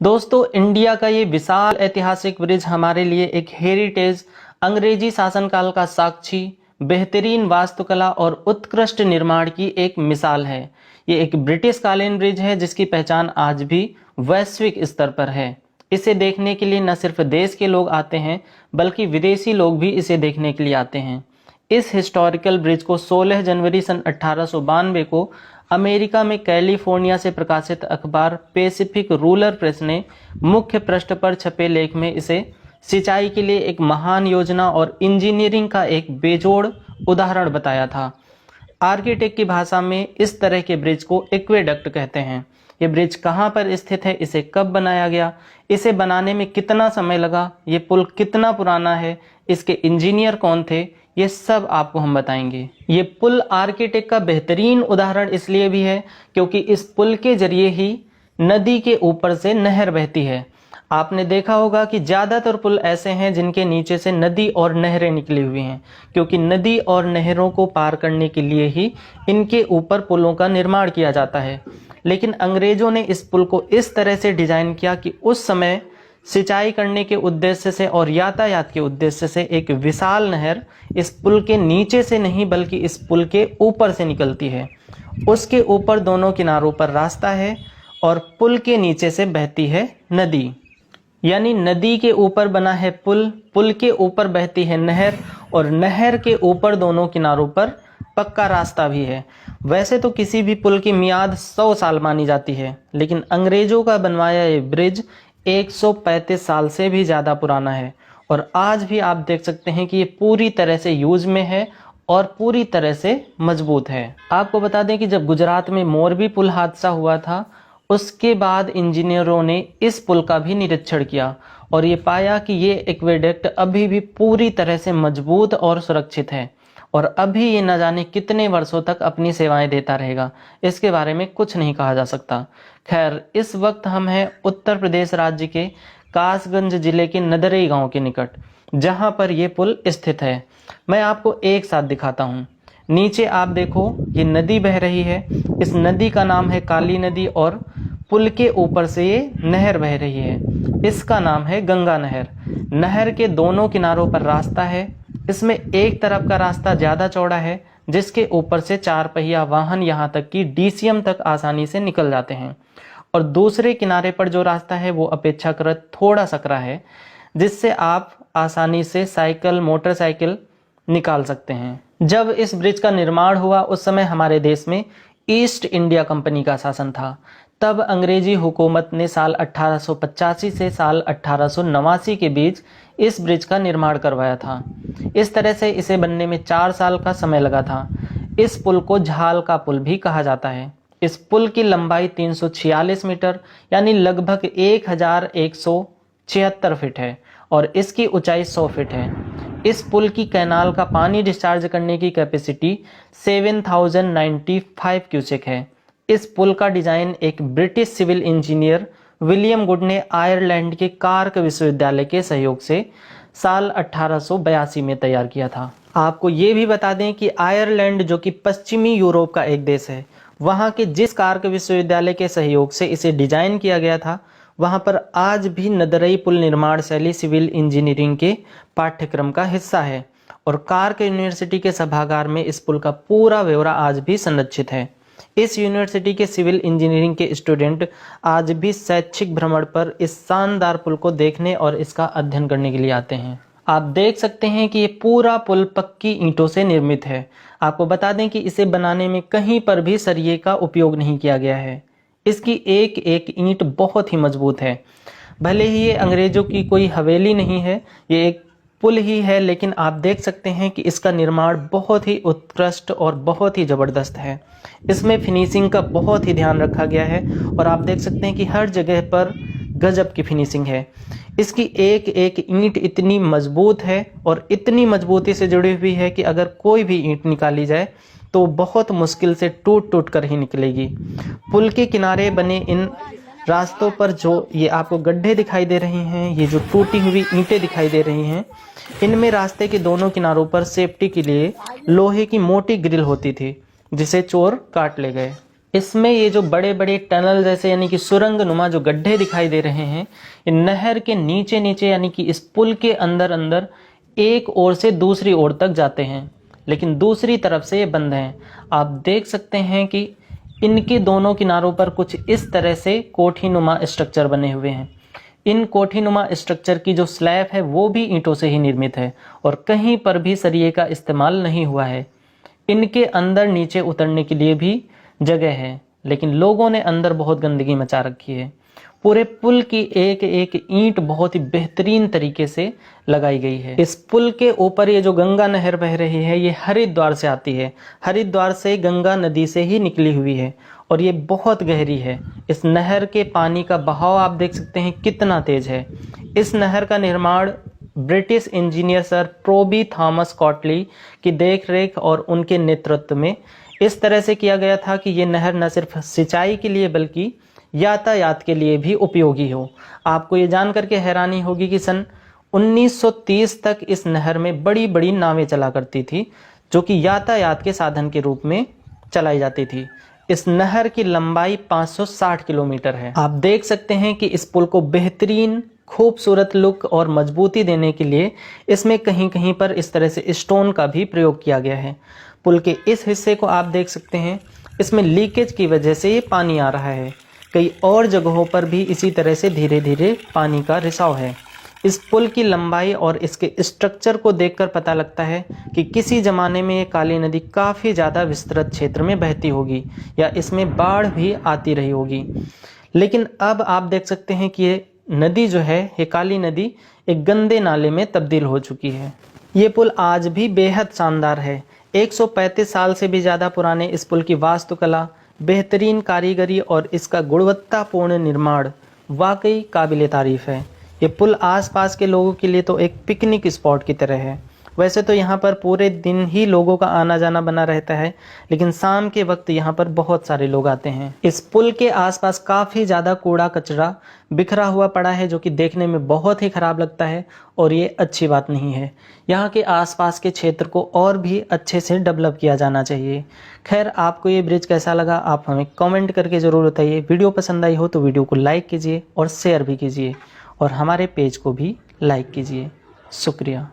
दोस्तों, इंडिया का ये विशाल ऐतिहासिक ब्रिज हमारे लिए एक हेरिटेज, अंग्रेजी शासनकाल का साक्षी, बेहतरीन वास्तुकला और उत्कृष्ट निर्माण की एक मिसाल है। ये एक ब्रिटिश कालीन ब्रिज है जिसकी पहचान आज भी वैश्विक स्तर पर है। इसे देखने के लिए न सिर्फ देश के लोग आते हैं बल्कि विदेशी लोग भी इसे देखने के लिए आते हैं। इस हिस्टोरिकल ब्रिज को 16 जनवरी सन 1892 को अमेरिका में कैलिफोर्निया से प्रकाशित अखबार पैसिफिक रूरल प्रेस ने मुख्य पृष्ठ पर छपे लेख में इसे सिंचाई के लिए एक महान योजना और इंजीनियरिंग का एक बेजोड़ उदाहरण बताया था। आर्किटेक्ट की भाषा में इस तरह के ब्रिज को एक्वेडक्ट कहते हैं। ये ब्रिज कहाँ पर स्थित है, इसे कब बनाया गया, इसे बनाने में कितना समय लगा, ये पुल कितना पुराना है, इसके इंजीनियर कौन थे, ये सब आपको हम बताएंगे। ये पुल आर्किटेक्ट का बेहतरीन उदाहरण इसलिए भी है क्योंकि इस पुल के जरिए ही नदी के ऊपर से नहर बहती है। आपने देखा होगा कि ज़्यादातर पुल ऐसे हैं जिनके नीचे से नदी और नहरें निकली हुई हैं, क्योंकि नदी और नहरों को पार करने के लिए ही इनके ऊपर पुलों का निर्माण किया जाता है। लेकिन अंग्रेजों ने इस पुल को इस तरह से डिजाइन किया कि उस समय सिंचाई करने के उद्देश्य से और यातायात के उद्देश्य से एक विशाल नहर इस पुल के नीचे से नहीं बल्कि इस पुल के ऊपर से निकलती है। उसके ऊपर दोनों किनारों पर रास्ता है और पुल के नीचे से बहती है नदी। यानी नदी के ऊपर बना है पुल, पुल के ऊपर बहती है नहर और नहर के ऊपर दोनों किनारों पर पक्का रास्ता भी है। वैसे तो किसी भी पुल की मियाद 100 साल मानी जाती है, लेकिन अंग्रेजों का बनवाया ये ब्रिज 135 साल से भी ज़्यादा पुराना है और आज भी आप देख सकते हैं कि ये पूरी तरह से यूज में है और पूरी तरह से मजबूत है। आपको बता दें कि जब गुजरात में मोरबी पुल हादसा हुआ था, उसके बाद इंजीनियरों ने इस पुल का भी निरीक्षण किया और ये पाया कि ये एक्वेडक्ट अभी भी पूरी तरह से मजबूत और सुरक्षित है और अभी ये न जाने कितने वर्षों तक अपनी सेवाएं देता रहेगा, इसके बारे में कुछ नहीं कहा जा सकता। खैर, इस वक्त हम हैं उत्तर प्रदेश राज्य के कासगंज जिले के नदरई गांव के निकट, जहां पर यह पुल स्थित है। मैं आपको एक साथ दिखाता हूं। नीचे आप देखो, ये नदी बह रही है। इस नदी का नाम है काली नदी और पुल के ऊपर से ये नहर बह रही है। इसका नाम है गंगा नहर। नहर के दोनों किनारों पर रास्ता है। इसमें एक तरफ का रास्ता ज़्यादा चौड़ा है जिसके ऊपर से 4 पहिया वाहन यहाँ तक कि डीसीएम तक आसानी से निकल जाते हैं, और दूसरे किनारे पर जो रास्ता है वो अपेक्षाकृत थोड़ा सकरा है जिससे आप आसानी से साइकिल, मोटरसाइकिल निकाल सकते हैं। जब इस ब्रिज का निर्माण हुआ उस समय हमारे देश में ईस्ट इंडिया कंपनी का शासन था। तब अंग्रेजी हुकूमत ने साल 1885 से साल 1889 के बीच इस ब्रिज का निर्माण करवाया था। इस तरह से इसे बनने में 4 साल का समय लगा था। इस पुल को झाल का पुल भी कहा जाता है। इस पुल की लंबाई 346 मीटर यानी लगभग 1176 फीट है और इसकी ऊंचाई 100 फीट है। इस पुल की कैनाल का पानी डिस्चार्ज करने की कैपेसिटी 7095 क्यूसेक है। इस पुल का डिजाइन एक British civil engineer William Good ने आयरलैंड के कार्क विश्वविद्यालय के सहयोग से साल 1882 में तैयार किया था। आपको ये भी बता दें कि आयरलैंड, जो कि पश्चिमी यूरोप का एक देश है, वहाँ के जिस कार्क विश्वविद्यालय के सहयोग से इसे डिजाइन किया गया था, वहाँ पर आज भी नदरई पुल निर्माण शैली सिविल इंजीनियरिंग के पाठ्यक्रम का हिस्सा है और कार्क यूनिवर्सिटी के सभागार में इस पुल का पूरा ब्यौरा आज भी संरक्षित है। इस यूनिवर्सिटी के सिविल इंजीनियरिंग के स्टूडेंट आज भी शैक्षिक भ्रमण पर इस शानदार पुल को देखने और इसका अध्ययन करने के लिए आते हैं। आप देख सकते हैं कि ये पूरा पुल पक्की ईंटों से निर्मित है। आपको बता दें कि इसे बनाने में कहीं पर भी सरिये का उपयोग नहीं किया गया है। इसकी एक एक ईंट बहुत ही मजबूत है। भले ही ये अंग्रेजों की कोई हवेली नहीं है, ये एक पुल ही है, लेकिन आप देख सकते हैं कि इसका निर्माण बहुत ही उत्कृष्ट और बहुत ही ज़बरदस्त है। इसमें फिनिशिंग का बहुत ही ध्यान रखा गया है और आप देख सकते हैं कि हर जगह पर गजब की फिनिशिंग है। इसकी एक एक ईंट इतनी मजबूत है और इतनी मजबूती से जुड़ी हुई है कि अगर कोई भी ईंट निकाली जाए तो बहुत मुश्किल से टूट टूट कर ही निकलेगी। पुल के किनारे बने इन रास्तों पर जो ये आपको गड्ढे दिखाई दे रहे हैं, ये जो टूटी हुई ईंटें दिखाई दे रही हैं, इनमें रास्ते के दोनों किनारों पर सेफ्टी के लिए लोहे की मोटी ग्रिल होती थी जिसे चोर काट ले गए। इसमें ये जो बड़े बड़े टनल जैसे यानी कि सुरंग नुमा जो गड्ढे दिखाई दे रहे हैं, ये नहर के नीचे नीचे यानी कि इस पुल के अंदर अंदर एक ओर से दूसरी ओर तक जाते हैं, लेकिन दूसरी तरफ से ये बंद हैं। आप देख सकते हैं कि इनके दोनों किनारों पर कुछ इस तरह से कोठीनुमा स्ट्रक्चर बने हुए हैं। इन कोठीनुमा स्ट्रक्चर की जो स्लैब है वो भी ईंटों से ही निर्मित है और कहीं पर भी सरिये का इस्तेमाल नहीं हुआ है। इनके अंदर नीचे उतरने के लिए भी जगह है, लेकिन लोगों ने अंदर बहुत गंदगी मचा रखी है। पूरे पुल की एक एक ईंट बहुत ही बेहतरीन तरीके से लगाई गई है। इस पुल के ऊपर ये जो गंगा नहर बह रही है, ये हरिद्वार से आती है। हरिद्वार से गंगा नदी से ही निकली हुई है और ये बहुत गहरी है। इस नहर के पानी का बहाव आप देख सकते हैं कितना तेज है। इस नहर का निर्माण ब्रिटिश इंजीनियर सर प्रोबी थॉमस कॉटली की देखरेख और उनके नेतृत्व में इस तरह से किया गया था कि ये नहर न सिर्फ सिंचाई के लिए बल्कि यातायात के लिए भी उपयोगी हो। आपको ये जानकर के हैरानी होगी कि सन 1930 तक इस नहर में बड़ी बड़ी नावें चला करती थी, जो कि यातायात के साधन के रूप में चलाई जाती थी। इस नहर की लंबाई 560 किलोमीटर है। आप देख सकते हैं कि इस पुल को बेहतरीन खूबसूरत लुक और मजबूती देने के लिए इसमें कहीं कहीं पर इस तरह से स्टोन का भी प्रयोग किया गया है। पुल के इस हिस्से को आप देख सकते हैं, इसमें लीकेज की वजह से ये पानी आ रहा है। कई और जगहों पर भी इसी तरह से धीरे धीरे पानी का रिसाव है। इस पुल की लंबाई और इसके स्ट्रक्चर को देखकर पता लगता है कि किसी ज़माने में ये काली नदी काफ़ी ज़्यादा विस्तृत क्षेत्र में बहती होगी या इसमें बाढ़ भी आती रही होगी। लेकिन अब आप देख सकते हैं कि ये नदी जो है, ये काली नदी एक गंदे नाले में तब्दील हो चुकी है। ये पुल आज भी बेहद शानदार है। 135 साल से भी ज़्यादा पुराने इस पुल की वास्तुकला, बेहतरीन कारीगरी और इसका गुणवत्तापूर्ण निर्माण वाकई काबिले तारीफ़ है। ये पुल आसपास के लोगों के लिए तो एक पिकनिक स्पॉट की तरह है। वैसे तो यहाँ पर पूरे दिन ही लोगों का आना जाना बना रहता है, लेकिन शाम के वक्त यहाँ पर बहुत सारे लोग आते हैं। इस पुल के आसपास काफ़ी ज़्यादा कूड़ा कचरा बिखरा हुआ पड़ा है, जो कि देखने में बहुत ही ख़राब लगता है और ये अच्छी बात नहीं है। यहाँ के आसपास के क्षेत्र को और भी अच्छे से डेवलप किया जाना चाहिए। खैर, आपको ये ब्रिज कैसा लगा आप हमें कमेंट करके ज़रूर बताइए। वीडियो पसंद आई हो तो वीडियो को लाइक कीजिए और शेयर भी कीजिए और हमारे पेज को भी लाइक कीजिए। शुक्रिया।